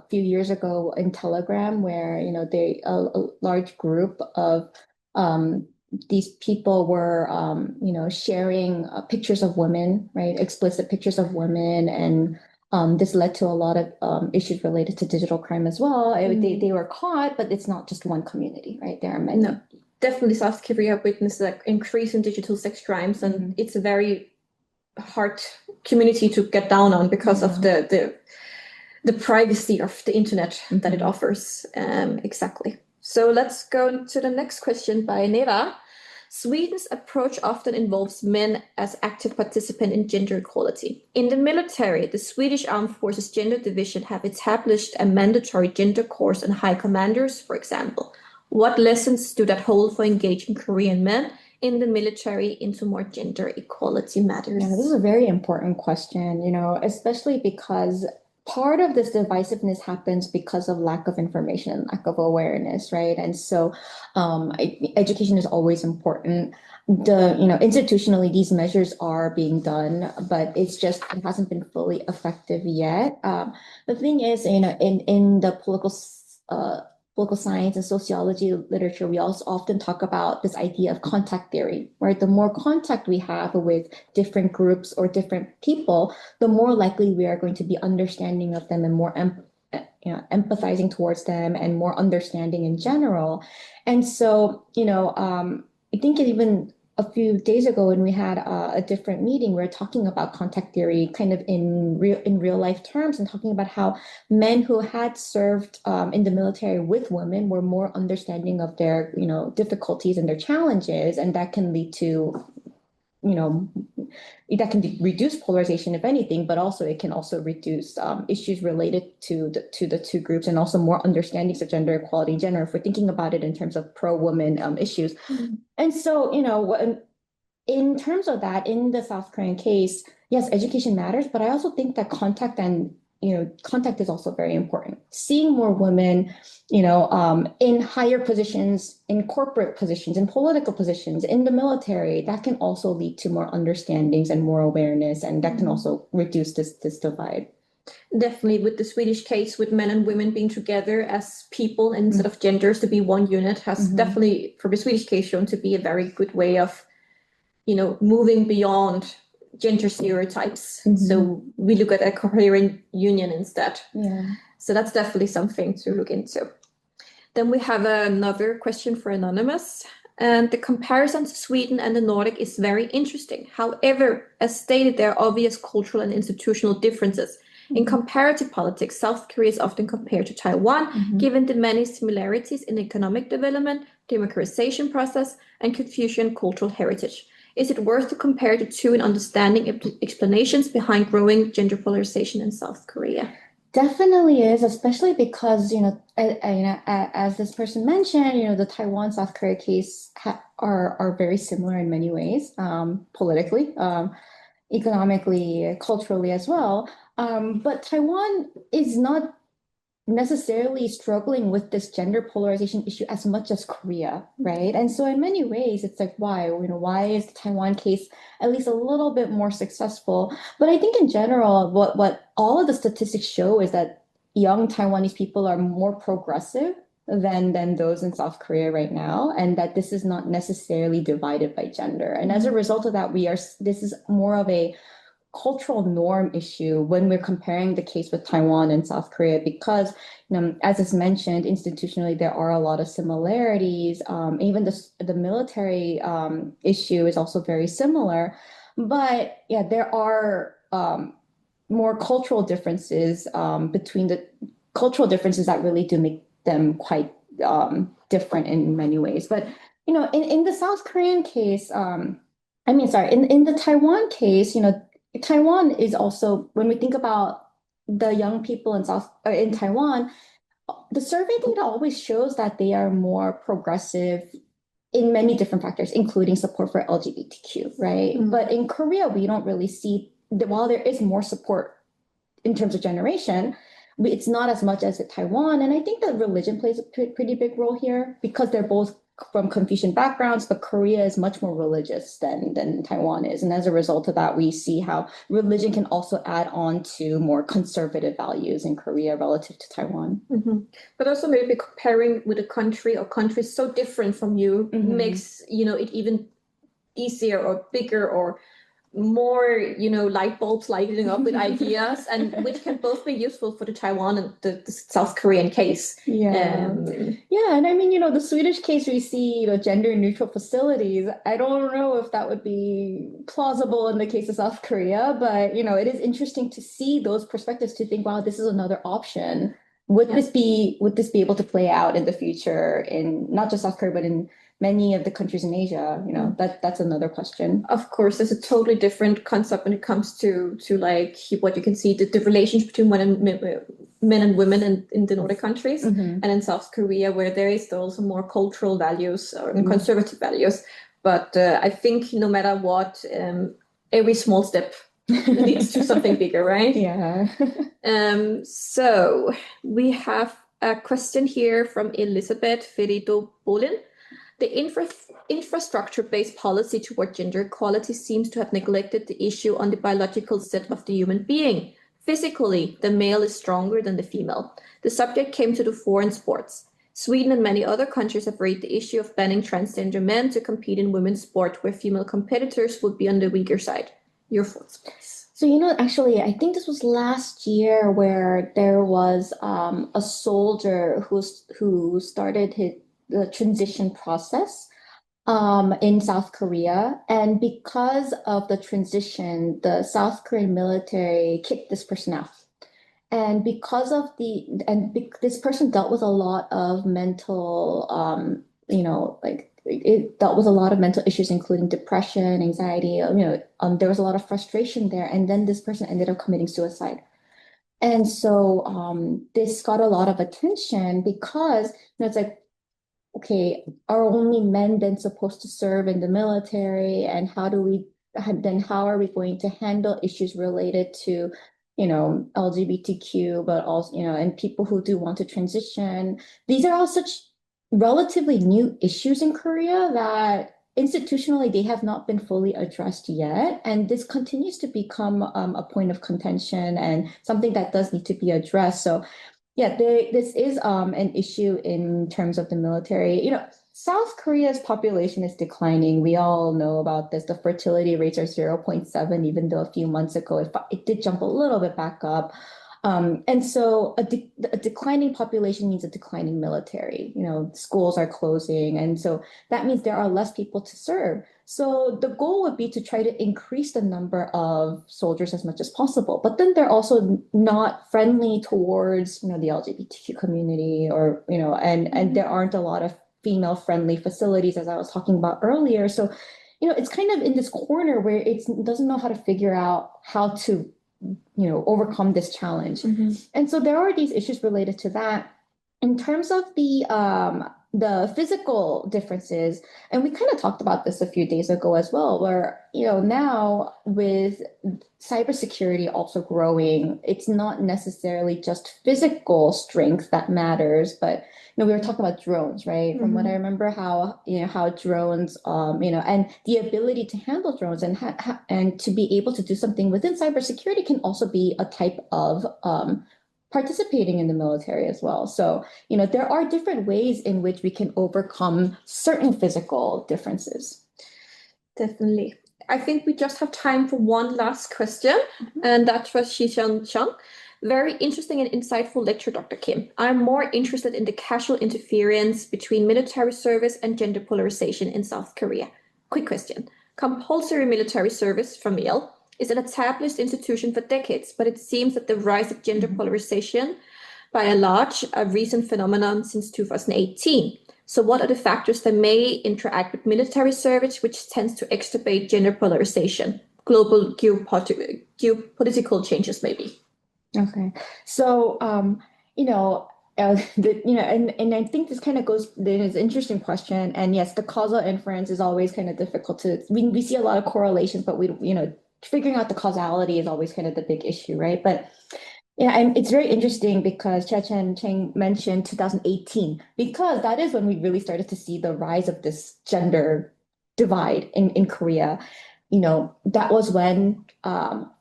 years ago in Telegram, where a large group of these people were sharing pictures of women, right, explicit pictures of women, and this led to a lot of issues related to digital crime as well. They were caught, but it's not just one community, right? There are many. No, definitely South Korea witnessed an increase in digital sex crimes, and it's a very hard community to get down on because of the privacy of the internet that it offers. Exactly. So let's go to the next question by Neva. Sweden's approach often involves men as active participants in gender equality. In the military, the Swedish Armed Forces Gender Division have established a mandatory gender course on high commanders, for example. What lessons do that hold for engaging Korean men in the military into more gender equality matters? Yeah, this is a very important question, especially because part of this divisiveness happens because of lack of information, lack of awareness, right? And so education is always important. Institutionally, these measures are being done, but it hasn't been fully effective yet. The thing is, in the political science and sociology literature, we also often talk about this idea of contact theory, right? The more contact we have with different groups or different people, the more likely we are going to be understanding of them and more empathizing towards them and more understanding in general. And so, I think even a few days ago when we had a different meeting, we were talking about contact theory kind of in real life terms and talking about how men who had served in the military with women were more understanding of their, difficulties and their challenges, and that can lead to, reduce polarization if anything, but also it can also reduce issues related to the two groups and also more understandings of gender equality in general if we're thinking about it in terms of pro-woman issues. And so, in terms of that, in the South Korean case, yes, education matters, but I also think that contact is also very important. Seeing more women, in higher positions, in corporate positions, in political positions, in the military, that can also lead to more understandings and more awareness, and that can also reduce this divide. Definitely, with the Swedish case, with men and women being together as people instead of genders to be one unit, has definitely, for the Swedish case, shown to be a very good way of, moving beyond gender stereotypes. So we look at a coherent union instead. Yeah. So that's definitely something to look into. Then we have another question for Anonymous. And the comparison to Sweden and the Nordic is very interesting. However, as stated, there are obvious cultural and institutional differences. In comparative politics, South Korea is often compared to Taiwan, given the many similarities in economic development, democratization process, and Confucian cultural heritage. Is it worth to compare the two in understanding explanations behind growing gender polarization in South Korea? Definitely is, especially because, as this person mentioned, the Taiwan-South Korea case are very similar in many ways, politically, economically, culturally as well. But Taiwan is not necessarily struggling with this gender polarization issue as much as Korea, right? And so in many ways, it's like, why is the Taiwan case at least a little bit more successful? But I think in general, what all of the statistics show is that young Taiwanese people are more progressive than those in South Korea right now, and that this is not necessarily divided by gender. And as a result of that, this is more of a cultural norm issue when we're comparing the case with Taiwan and South Korea, because as is mentioned, institutionally there are a lot of similarities. Even the military issue is also very similar, but yeah, there are more cultural differences between the cultural differences that really do make them quite different in many ways. But in the South Korean case, in the Taiwan case, Taiwan is also, when we think about the young people in Taiwan, the survey data always shows that they are more progressive in many different factors, including support for LGBTQ, right? But in Korea, we don't really see that while there is more support in terms of generation, it's not as much as at Taiwan. And I think that religion plays a pretty big role here because they're both from Confucian backgrounds, but Korea is much more religious than Taiwan is. And as a result of that, we see how religion can also add on to more conservative values in Korea relative to Taiwan. But also maybe comparing with a country or countries so different from you makes, it even easier or bigger or more, light bulbs lighting up with ideas, and which can both be useful for the Taiwan and the South Korean case. Yeah. And I mean, the Swedish case, we see, gender neutral facilities. I don't know if that would be plausible in the case of South Korea, but, it is interesting to see those perspectives, to think, wow, this is another option. Would this be able to play out in the future in not just South Korea, but in many of the countries in Asia? That's another question. Of course, there's a totally different concept when it comes to like what you can see, the relations between men and women in the Nordic countries and in South Korea, where there is also more cultural values or conservative values. But I think no matter what, every small step It leads to something bigger, right? Yeah. So we have a question here from Elizabeth Ferito Bolin. The infrastructure-based policy toward gender equality seems to have neglected the issue on the biological set of the human being. Physically, the male is stronger than the female. The subject came to the fore in sports. Sweden and many other countries have raised the issue of banning transgender men to compete in women's sport where female competitors would be on the weaker side. Your thoughts, please. So, actually, I think this was last year where there was a soldier who started the transition process in South Korea. And because of the transition, the South Korean military kicked this person out. And because of this person dealt with a lot of mental, like it dealt with a lot of mental issues, including depression, anxiety, there was a lot of frustration there. And then this person ended up committing suicide. And so this got a lot of attention because it's like, okay, are only men then supposed to serve in the military? And how are we going to handle issues related to, LGBTQ, but also, and people who do want to transition? These are all such relatively new issues in Korea that institutionally they have not been fully addressed yet. And this continues to become a point of contention and something that does need to be addressed. So yeah, this is an issue in terms of the military. South Korea's population is declining. We all know about this. The fertility rates are 0.7, even though a few months ago it did jump a little bit back up. And so a declining population means a declining military. Schools are closing. And so that means there are less people to serve. So the goal would be to try to increase the number of soldiers as much as possible. But then they're also not friendly towards, the LGBTQ community and there aren't a lot of female friendly facilities, as I was talking about earlier. So, it's kind of in this corner where it doesn't know how to figure out how to overcome this challenge. And so there are these issues related to that. In terms of the physical differences, and we kind of talked about this a few days ago as well, where now with cybersecurity also growing, it's not necessarily just physical strength that matters, but we were talking about drones, right? From what I remember, how drones, and the ability to handle drones and to be able to do something within cybersecurity can also be a type of participating in the military as well. So, there are different ways in which we can overcome certain physical differences. Definitely. I think we just have time for one last question, and that's for Shishan Chang. Very interesting and insightful lecture, Dr. Kim. I'm more interested in the casual interference between military service and gender polarization in South Korea. Quick question. Compulsory military service for male is an established institution for decades, but it seems that the rise of gender polarization, by and large, a recent phenomenon since 2018. So what are the factors that may interact with military service, which tends to exacerbate gender polarization? Global geopolitical changes, maybe. Okay. So, and I think this kind of goes, it's an interesting question. And yes, the causal inference is always kind of difficult we see a lot of correlations, but figuring out the causality is always kind of the big issue, right? But yeah, and it's very interesting because Chechen Cheng mentioned 2018, because that is when we really started to see the rise of this gender divide in Korea. That was when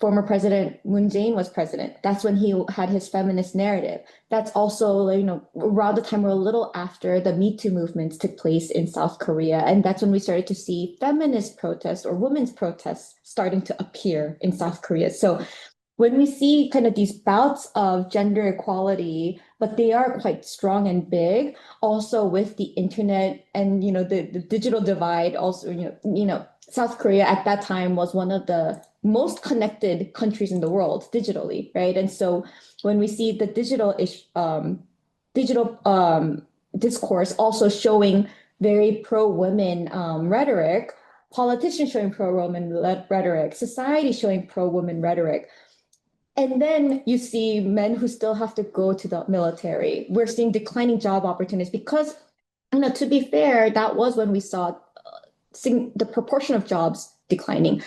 former President Moon Jae-in was president. That's when he had his feminist narrative. That's also, around the time or a little after the Me Too movements took place in South Korea. And that's when we started to see feminist protests or women's protests starting to appear in South Korea. So when we see kind of these bouts of gender equality, but they are quite strong and big, also with the internet and the digital divide, also South Korea at that time was one of the most connected countries in the world digitally, right? And so when we see the digital discourse also showing very pro-women rhetoric, politicians showing pro-women rhetoric, society showing pro-women rhetoric. And then you see men who still have to go to the military. We're seeing declining job opportunities because, to be fair, that was when we saw the proportion of jobs declining.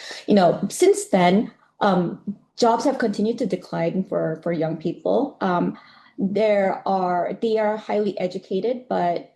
Since then, Jobs have continued to decline for young people. They are highly educated, but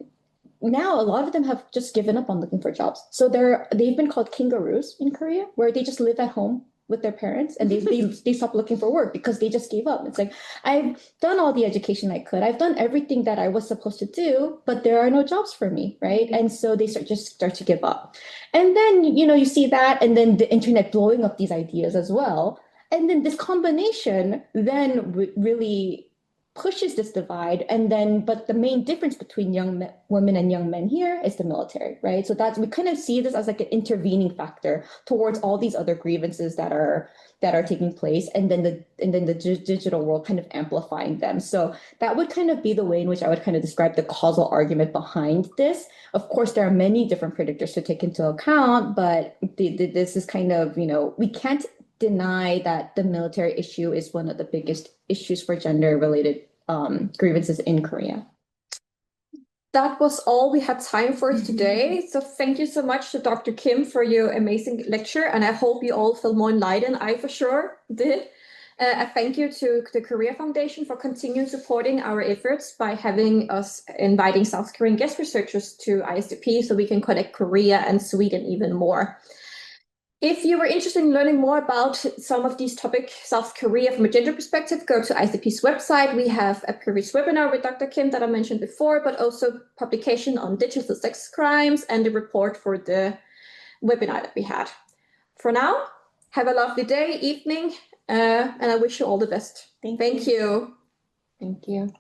now a lot of them have just given up on looking for jobs. So they've been called kangaroos in Korea, where they just live at home with their parents and they stop looking for work because they just gave up. It's like, I've done all the education I could. I've done everything that I was supposed to do, but there are no jobs for me, right? And so they start to give up. And then, you see that, and then the internet blowing up these ideas as well. And then this combination then really pushes this divide. And then, but the main difference between women and young men here is the military, right? So we kind of see this as like an intervening factor towards all these other grievances that are taking place, and then the digital world kind of amplifying them. So that would kind of be the way in which I would kind of describe the causal argument behind this. Of course, there are many different predictors to take into account, but this is kind of, we can't deny that the military issue is one of the biggest issues for gender-related grievances in Korea. That was all we had time for today. So thank you so much to Dr. Kim for your amazing lecture, and I hope you all feel more enlightened. I for sure did. A thank you to the Korea Foundation for continuing supporting our efforts by having us inviting South Korean guest researchers to ISDP so we can connect Korea and Sweden even more. If you were interested in learning more about some of these topics, South Korea from a gender perspective, go to ISDP's website. We have a previous webinar with Dr. Kim that I mentioned before, but also publication on digital sex crimes and the report for the webinar that we had. For now, have a lovely day, evening, and I wish you all the best. Thank you. Thank you.